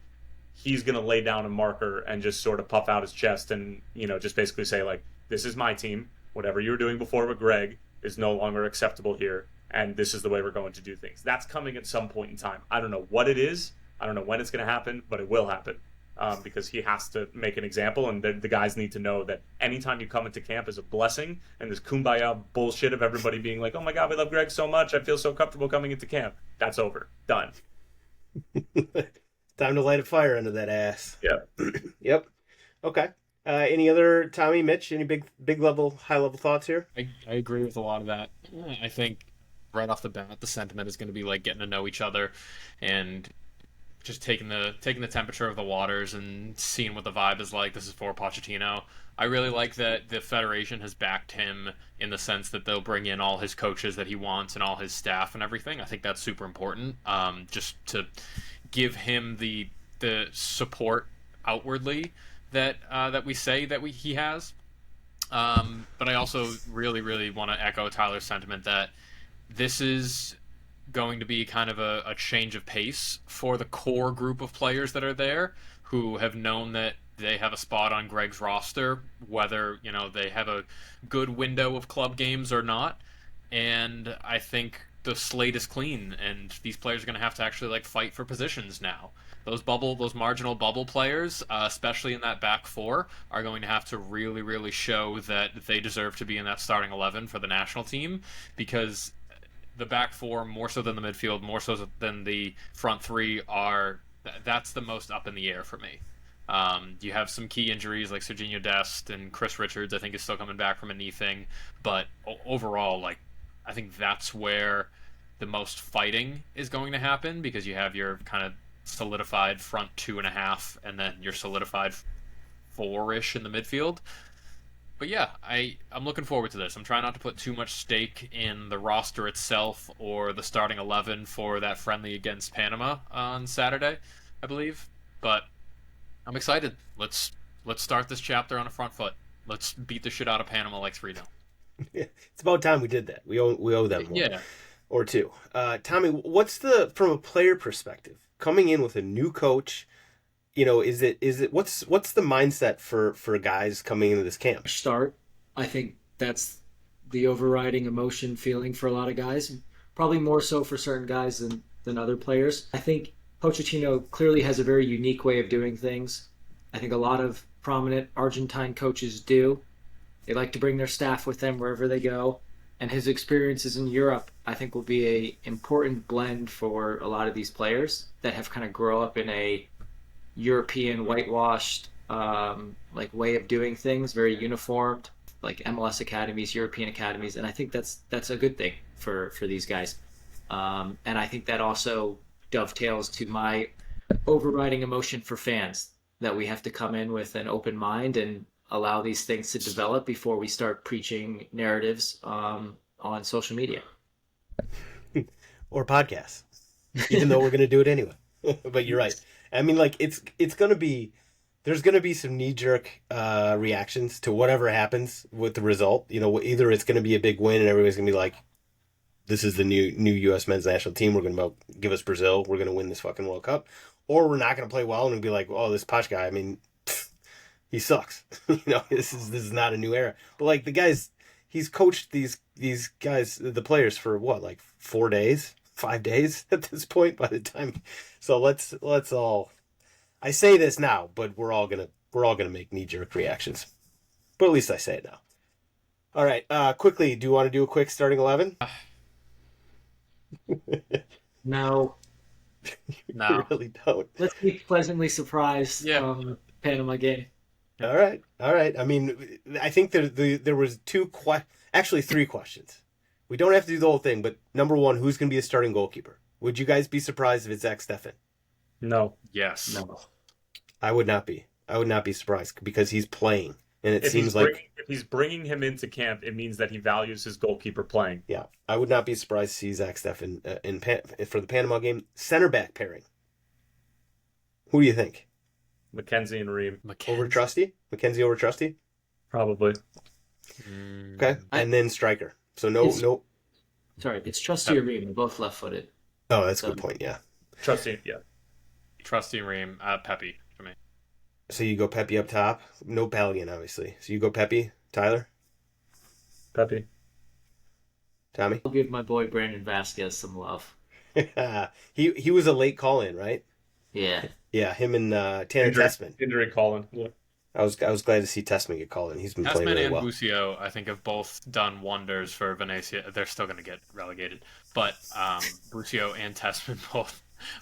S2: He's going to lay down a marker and just sort of puff out his chest and, just basically say, this is my team. Whatever you were doing before with Greg is no longer acceptable here, and this is the way we're going to do things. That's coming at some point in time. I don't know what it is. I don't know when it's going to happen, but it will happen, because he has to make an example, and the guys need to know that anytime you come into camp is a blessing, and this kumbaya bullshit of everybody being oh my God, we love Greg so much, I feel so comfortable coming into camp. That's over. Done.
S1: Time to light a fire under that ass.
S2: Yeah.
S1: Yep. Okay. Any other, Tommy, Mitch, any big level, high level thoughts here?
S3: I agree with a lot of that. I think right off the bat, the sentiment is going to be like getting to know each other and just taking the temperature of the waters and seeing what the vibe is like. This is for Pochettino. I really like that the Federation has backed him in the sense that they'll bring in all his coaches that he wants and all his staff and everything. I think that's super important. Just to give him the support outwardly that we say that he has. But I also really, really want to echo Tyler's sentiment that this is going to be kind of a change of pace for the core group of players that are there who have known that they have a spot on Greg's roster, whether they have a good window of club games or not. And I think the slate is clean, and these players are going to have to actually fight for positions now. Those marginal bubble players, especially in that back four, are going to have to really, really show that they deserve to be in that starting 11 for the national team, because the back four, more so than the midfield, more so than the front three, that's the most up in the air for me. You have some key injuries like Serginho Dest and Chris Richards, I think, is still coming back from a knee thing, but overall, I think that's where the most fighting is going to happen, because you have your kind of solidified front 2.5, and then your solidified 4-ish in the midfield. But yeah, I'm looking forward to this. I'm trying not to put too much stake in the roster itself or the starting 11 for that friendly against Panama on Saturday, I believe. But I'm excited. Let's start this chapter on a front foot. Let's beat the shit out of Panama like 3-0.
S1: It's about time we did that. We owe them one.
S3: Yeah.
S1: Or two. Tommy, from a player perspective, coming in with a new coach, what's the mindset for guys coming into this camp?
S4: Start. I think that's the overriding emotion feeling for a lot of guys. Probably more so for certain guys than other players. I think Pochettino clearly has a very unique way of doing things. I think a lot of prominent Argentine coaches do. They like to bring their staff with them wherever they go. And his experiences in Europe, I think, will be an important blend for a lot of these players that have kind of grown up in a European whitewashed way of doing things, very uniformed, like MLS academies, European academies. And I think that's a good thing for these guys. And I think that also dovetails to my overriding emotion for fans, that we have to come in with an open mind and allow these things to develop before we start preaching narratives on social media
S1: or podcasts, even though we're going to do it anyway. But you're right. I mean, it's going to be, there's going to be some knee-jerk reactions to whatever happens with the result. Either it's going to be a big win and everybody's going to be like, this is the new U.S. men's national team. We're going to give us Brazil. We're going to win this fucking World Cup. Or we're not going to play well and be like, oh, this Poch guy, I mean, he sucks. This is not a new era. But the guys, he's coached these guys, the players, for what, 4 days, 5 days at this point by the time. So let's all, I say this now, but we're all gonna make knee-jerk reactions. But at least I say it now. All right, quickly, do you want to do a quick starting 11?
S4: No.
S1: You really don't.
S4: Let's be pleasantly surprised.
S3: Yeah.
S4: Panama game.
S1: All right. I mean, I think there was actually 3 questions. We don't have to do the whole thing, but number 1, who's going to be a starting goalkeeper? Would you guys be surprised if it's Zach Steffen?
S2: No.
S3: Yes.
S4: No.
S1: I would not be. I would not be surprised because he's playing, and
S2: If he's bringing him into camp, it means that he values his goalkeeper playing.
S1: Yeah, I would not be surprised to see Zach Steffen for the Panama game. Center back pairing. Who do you think?
S2: Mackenzie and Ream.
S1: Over Trusty? Mackenzie over Trusty?
S2: Probably.
S1: Okay. And then striker. So no.
S4: Sorry, it's Trusty or Ream. They're both left-footed.
S1: Oh, that's a good point, yeah.
S2: Trusty, yeah.
S3: Trusty and Ream. Pepe for me.
S1: So you go Pepe up top. No Palian, obviously. So you go Pepe. Tyler?
S2: Pepe.
S1: Tommy?
S4: I'll give my boy Brandon Vasquez some love.
S1: He was a late call-in, right?
S4: Yeah.
S1: Yeah, him and Tanner Tessman.
S2: Injury calling. Yeah.
S1: I was glad to see Tessman get called in. He's been playing
S3: Tasman
S1: really
S3: and
S1: well.
S3: Bukayo, I think, have both done wonders for Venezia. They're still going to get relegated, but Bukayo and Tasman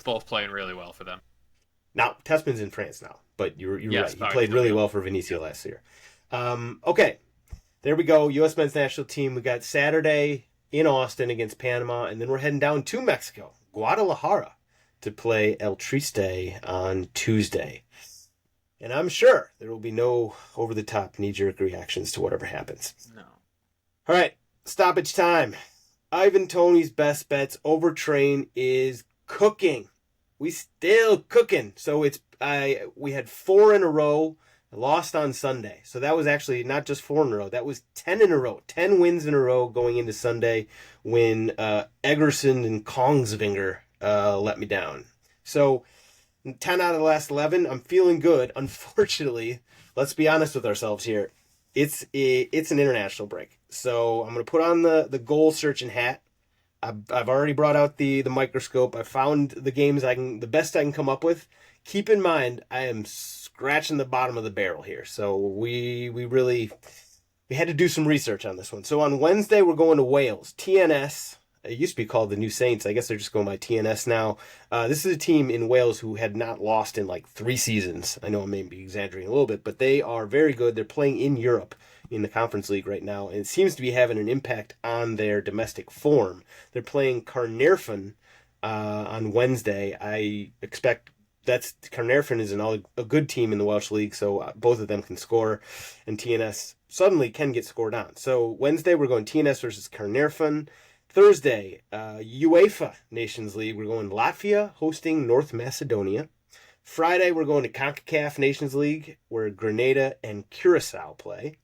S3: both playing really well for them.
S1: Now Tessman's in France now, but you're
S3: Yes,
S1: right. He
S3: sorry,
S1: played really
S3: still
S1: well for Venezia last year. Okay, there we go. U.S. men's national team. We got Saturday in Austin against Panama, and then we're heading down to Mexico, Guadalajara, to play El Triste on Tuesday. And I'm sure there will be no over-the-top knee-jerk reactions to whatever happens.
S3: No.
S1: All right, stoppage time. Ivan Toney's best bets overtrain is cooking. We still cooking. So we had 4 in a row, lost on Sunday. So that was actually not just 4 in a row. That was 10 in a row. 10 wins in a row going into Sunday when Egerson and Kongsvinger let me down. So 10 out of the last 11, I'm feeling good. Unfortunately, let's be honest with ourselves here. It's an international break. So I'm going to put on the goal searching hat. I've already brought out the microscope. I found the games the best I can come up with. Keep in mind, I am scratching the bottom of the barrel here. So we had to do some research on this one. So on Wednesday, we're going to Wales. TNS. It used to be called the New Saints. I guess they're just going by TNS now. This is a team in Wales who had not lost in like 3 seasons. I know I may be exaggerating a little bit, but they are very good. They're playing in Europe in the Conference League right now, and it seems to be having an impact on their domestic form. They're playing Carnarvon on Wednesday. I expect Carnarvon is a good team in the Welsh League, so both of them can score, and TNS suddenly can get scored on. So Wednesday, we're going TNS versus Carnarvon. Thursday, UEFA Nations League, we're going Latvia hosting North Macedonia. Friday, we're going to CONCACAF Nations League, where Grenada and Curacao play.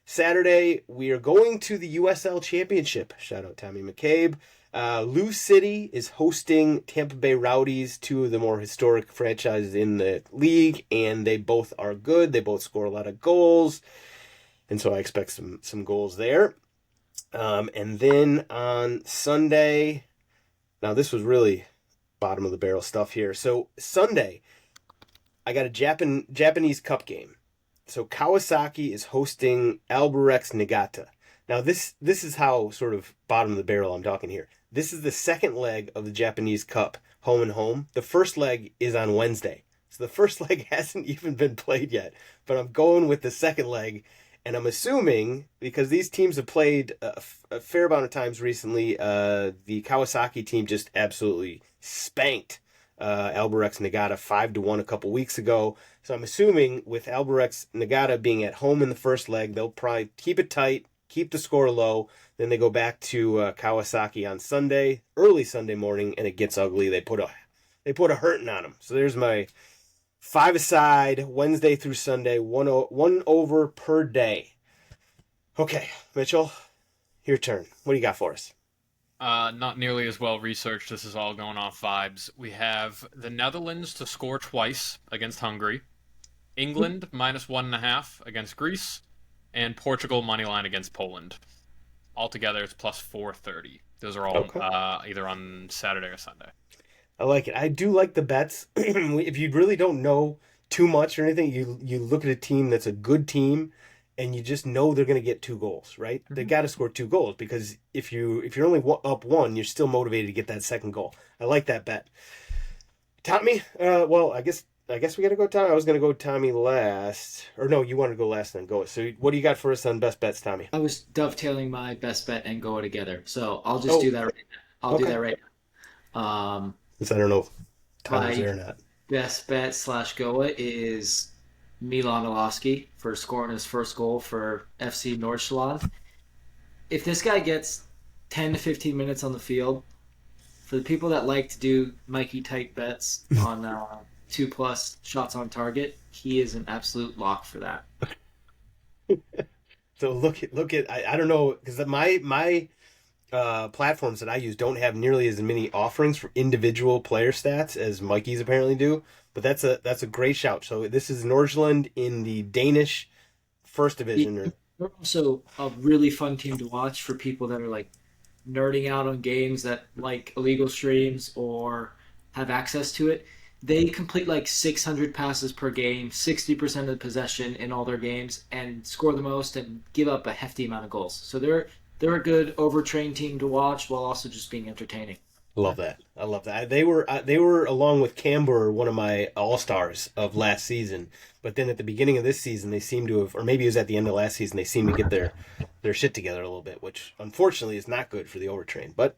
S1: Saturday, we are going to the USL Championship. Shout out Tommy McCabe. Lou City is hosting Tampa Bay Rowdies, 2 of the more historic franchises in the league, and they both are good. They both score a lot of goals, and so I expect some goals there. And then on Sunday, now this was really bottom of the barrel stuff here. So Sunday, I got a Japanese Cup game. So Kawasaki is hosting Albirex Niigata. Now this is how sort of bottom of the barrel I'm talking here. This is the second leg of the Japanese Cup, home and home. The first leg is on Wednesday. So the first leg hasn't even been played yet, but I'm going with the second leg. And I'm assuming, because these teams have played a fair amount of times recently, the Kawasaki team just absolutely spanked Albirex Niigata 5-1 a couple weeks ago. So I'm assuming with Albirex Niigata being at home in the first leg, they'll probably keep it tight, keep the score low. Then they go back to Kawasaki on Sunday, early Sunday morning, and it gets ugly. They put a hurting on them. So there's my 5-a-side, Wednesday through Sunday, one over per day. Okay, Mitchell, your turn. What do you got for us?
S3: Not nearly as well researched. This is all going off vibes. We have the Netherlands to score twice against Hungary, England -1.5 against Greece, and Portugal moneyline against Poland. Altogether, it's +430. Those are all either on Saturday or Sunday.
S1: I like it. I do like the bets. If you really don't know too much or anything, you look at a team that's a good team, and you just know they're going to get 2 goals, right? Mm-hmm. They got to score 2 goals, because if you're only up 1, you're still motivated to get that second goal. I like that bet. Tommy, well, I guess we got to go Tommy. I was going to go Tommy last, or no, you wanted to go last, then go. So what do you got for us on best bets, Tommy?
S4: I was dovetailing my best bet and Goa together, so I'll just do that right now. I'll do that right now.
S1: I don't know if Tommy's there or not.
S4: Best bet / Goa is Milan Olaski for scoring his first goal for FC Nordsjælland. If this guy gets 10 to 15 minutes on the field, for the people that like to do Mikey tight bets on 2+ shots on target, he is an absolute lock for that.
S1: So look at I don't know, because my platforms that I use don't have nearly as many offerings for individual player stats as Mikey's apparently do, but that's a great shout. So this is Nordsjælland in the Danish first division.
S4: They're also a really fun team to watch for people that are like nerding out on games that like illegal streams or have access to it. they complete like 600 passes per game, 60% of the possession in all their games, and score the most and give up a hefty amount of goals. So they're a good overtrained team to watch while also just being entertaining.
S1: Love that. I love that. They were along with Camber one of my all-stars of last season. But then at the beginning of this season, they seem to have, or maybe it was at the end of last season, they seem to get their shit together a little bit, which unfortunately is not good for the overtrain. But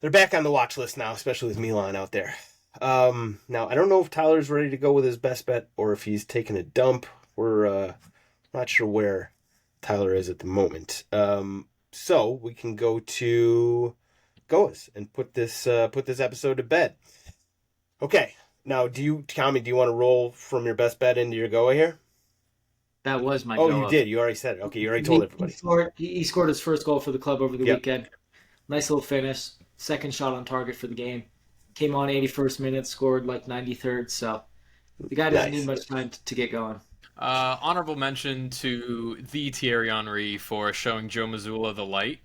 S1: they're back on the watch list now, especially with Milan out there. Now I don't know if Tyler's ready to go with his best bet or if he's taking a dump. We're not sure where Tyler is at the moment. So we can go to GOAWs and put this episode to bed. Okay. Now, Tommy, do you want to roll from your best bet into your GOA here?
S4: That was my
S1: Oh,
S4: GOA.
S1: you did. You already said it. Okay, you already told everybody.
S4: He scored his first goal for the club over the weekend. Nice little finish. Second shot on target for the game. Came on 81st minute, scored like 93rd. So the guy doesn't need much time to get going.
S3: Honorable mention to the Thierry Henry for showing Joe Mazzulla the light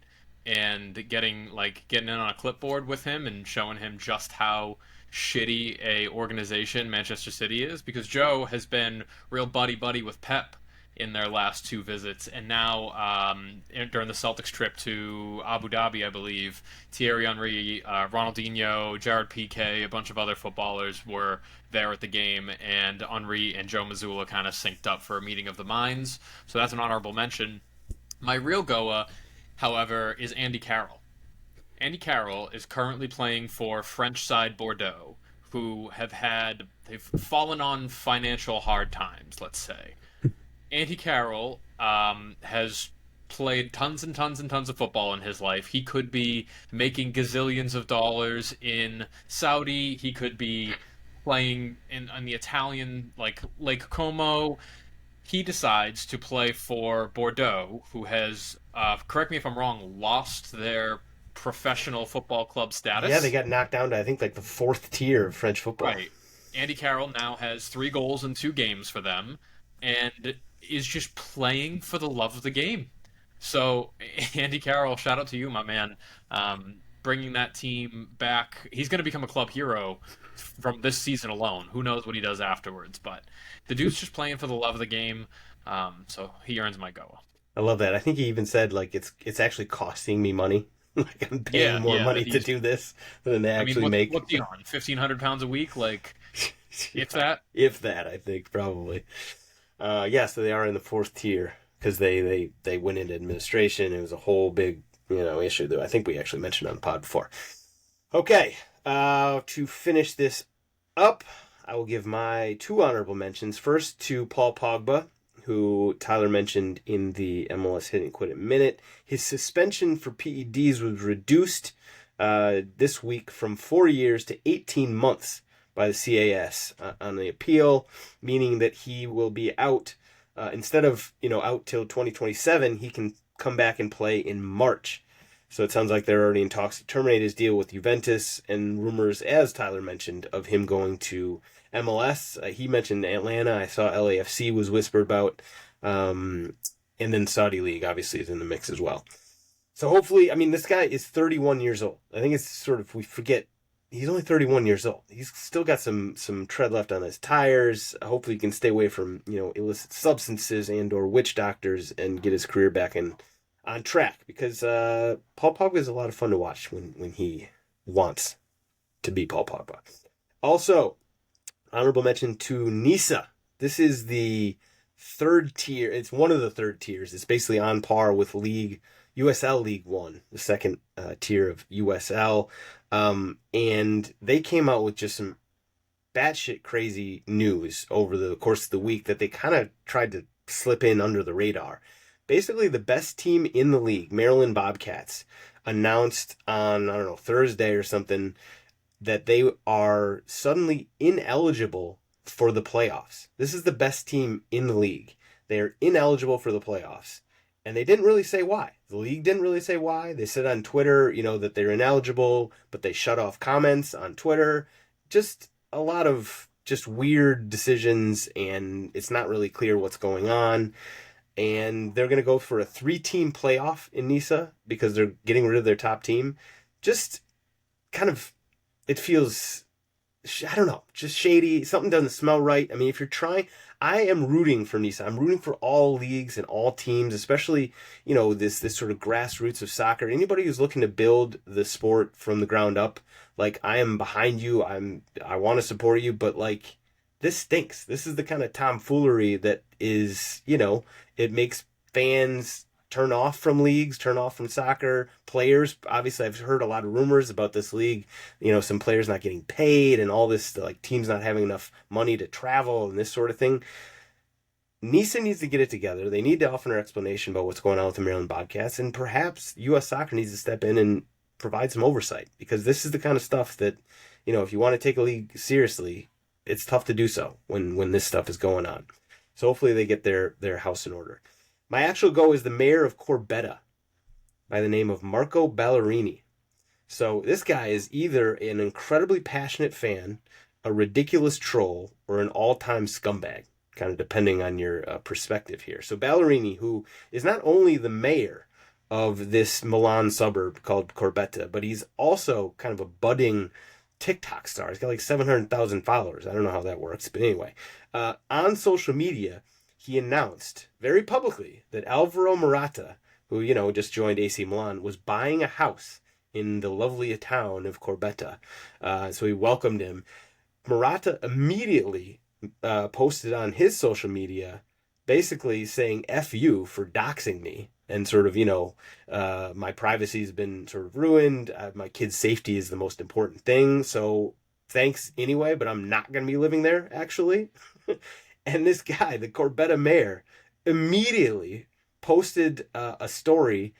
S3: and getting in on a clipboard with him and showing him just how shitty a organization Manchester City is, because Joe has been real buddy with Pep in their last two visits, and now during the Celtics trip to Abu Dhabi, I believe, Thierry Henry, Ronaldinho, Jared Piqué, a bunch of other footballers were there at the game, and Henry and Joe Mazzulla kind of synced up for a meeting of the minds, so that's an honorable mention. My real Goa, however, is Andy Carroll. Andy Carroll is currently playing for French side Bordeaux, who they've fallen on financial hard times, let's say. Andy Carroll has played tons and tons and tons of football in his life. He could be making gazillions of dollars in Saudi. He could be playing on the Italian, like Lake Como. He decides to play for Bordeaux, who has, correct me if I'm wrong, lost their professional football club status.
S1: Yeah, they got knocked down to, I think, like the 4th tier of French football.
S3: Right. Andy Carroll now has 3 goals in 2 games for them, and is just playing for the love of the game. So, Andy Carroll, shout out to you, my man. Bringing that team back. He's going to become a club hero from this season alone. Who knows what he does afterwards, but the dude's just playing for the love of the game, so he earns my Goa.
S1: I love that. I think he even said, like, it's actually costing me money. Like, I'm paying more money to do this than they actually make.
S3: What's he on? 1,500 pounds a week? Like, if that?
S1: If that, I think, probably. So they are in the 4th tier because they went into administration. It was a whole big, issue that I think we actually mentioned on the pod before. Okay, to finish this up, I will give my 2 honorable mentions. First to Paul Pogba, who Tyler mentioned in the MLS Hit and Quit It Minute. His suspension for PEDs was reduced this week from 4 years to 18 months by the CAS on the appeal, meaning that he will be out instead of out till 2027. He can come back and play in March. So it sounds like they're already in talks to terminate his deal with Juventus, and rumors, as Tyler mentioned, of him going to MLS. He mentioned Atlanta. I saw LAFC was whispered about, and then Saudi League obviously is in the mix as well. So hopefully, this guy is 31 years old. I think it's sort of, we forget, he's only 31 years old. He's still got some tread left on his tires. Hopefully he can stay away from, illicit substances and or witch doctors and get his career back on track, because Paul Pogba is a lot of fun to watch when he wants to be Paul Pogba. Also, honorable mention to Nisa. This is the 3rd tier. It's one of the 3rd tiers. It's basically on par with USL League One, the 2nd tier of USL. And they came out with just some batshit crazy news over the course of the week that they kind of tried to slip in under the radar. Basically, the best team in the league, Maryland Bobcats, announced on, Thursday or something, that they are suddenly ineligible for the playoffs. This is the best team in the league. They are ineligible for the playoffs. And they didn't really say why. The league didn't really say why. They said on Twitter, that they're ineligible, but they shut off comments on Twitter. Just a lot of just weird decisions, and it's not really clear what's going on. And they're going to go for a 3-team playoff in Nisa because they're getting rid of their top team. Just kind of, it feels I don't know, just shady. Something doesn't smell right. I mean, if you're trying, I am rooting for Nisa. I'm rooting for all leagues and all teams, especially, this sort of grassroots of soccer. Anybody who's looking to build the sport from the ground up, like, I am behind you. I want to support you, but like, this stinks. This is the kind of tomfoolery that is, it makes fans turn off from leagues, turn off from soccer. Players, obviously, I've heard a lot of rumors about this league. Some players not getting paid and all this, like teams not having enough money to travel and this sort of thing. NISA needs to get it together. They need to offer an explanation about what's going on with the Maryland Bobcats, and perhaps U.S. Soccer needs to step in and provide some oversight, because this is the kind of stuff that, if you want to take a league seriously, it's tough to do so when this stuff is going on. So hopefully they get their house in order. My actual go is the mayor of Corbetta by the name of Marco Ballerini. So this guy is either an incredibly passionate fan, a ridiculous troll, or an all-time scumbag, kind of depending on your perspective here. So Ballerini, who is not only the mayor of this Milan suburb called Corbetta, but he's also kind of a budding TikTok star. He's got like 700,000 followers. I don't know how that works, but anyway. On social media, he announced very publicly that Alvaro Morata, who, just joined AC Milan, was buying a house in the lovely town of Corbetta. So he welcomed him. Morata immediately posted on his social media basically saying F you for doxing me. And sort of, my privacy has been sort of ruined. My kid's safety is the most important thing. So thanks anyway, but I'm not going to be living there, actually. And this guy, the Corbetta mayor, immediately posted a story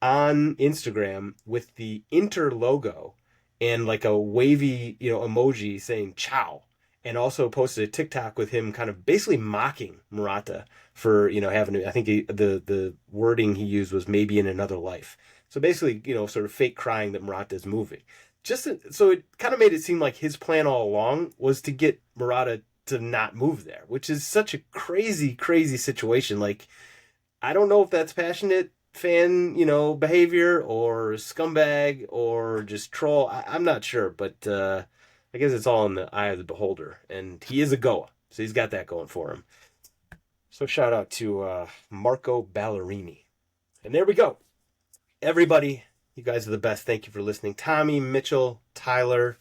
S1: on Instagram with the Int'l logo and like a wavy, emoji saying ciao. And also posted a TikTok with him kind of basically mocking Morata for, having, I think the wording he used was maybe in another life. So basically, sort of fake crying that Morata is moving. So it kind of made it seem like his plan all along was to get Morata to not move there, which is such a crazy, crazy situation. Like, I don't know if that's passionate fan, behavior or scumbag or just troll. I'm not sure, but I guess it's all in the eye of the beholder. And he is a GOA, so he's got that going for him. So shout out to Marco Ballerini. And there we go. Everybody, you guys are the best. Thank you for listening. Tommy, Mitchell, Tyler,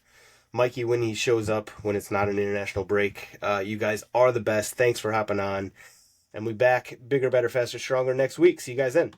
S1: Mikey when he shows up when it's not an international break. You guys are the best. Thanks for hopping on. And we'll be back bigger, better, faster, stronger next week. See you guys then.